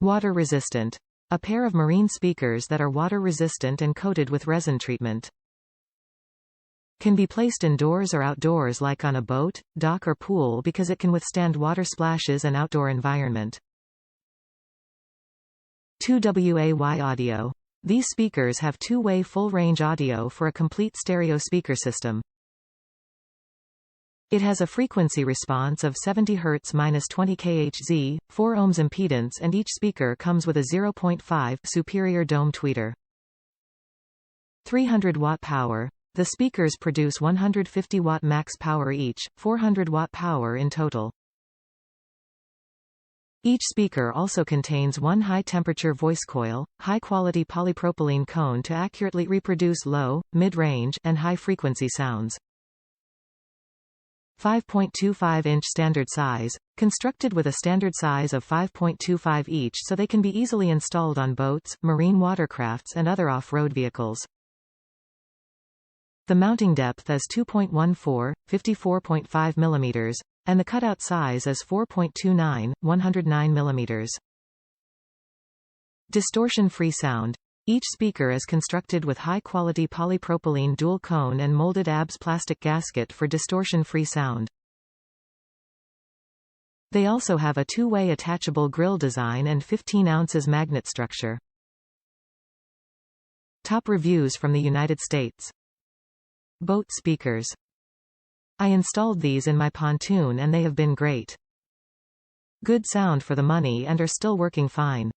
Water resistant. A pair of marine speakers that are water resistant and coated with resin treatment. Can be placed indoors or outdoors like on a boat, dock or pool because it can withstand water splashes and outdoor environment. 2-way audio. These speakers have two-way full-range audio for a complete stereo speaker system. It has a frequency response of 70 Hz -20 kHz, 4 ohms impedance, and each speaker comes with a 0.5 superior dome tweeter. 300 watt power. The speakers produce 150 watt max power each, 400 watt power in total. Each speaker also contains one high-temperature voice coil, high-quality polypropylene cone to accurately reproduce low, mid-range, and high-frequency sounds. 5.25-inch standard size, constructed with a standard size of 5.25 each so they can be easily installed on boats, marine watercrafts and other off-road vehicles. The mounting depth is 2.14, 54.5 mm, and the cutout size is 4.29, 109 mm. Distortion-free sound. Each speaker is constructed with high-quality polypropylene dual cone and molded ABS plastic gasket for distortion-free sound. They also have a two-way attachable grille design and 15 ounces magnet structure. Top reviews from the United States. Boat speakers. I installed these in my pontoon and they have been great. Good sound for the money and are still working fine.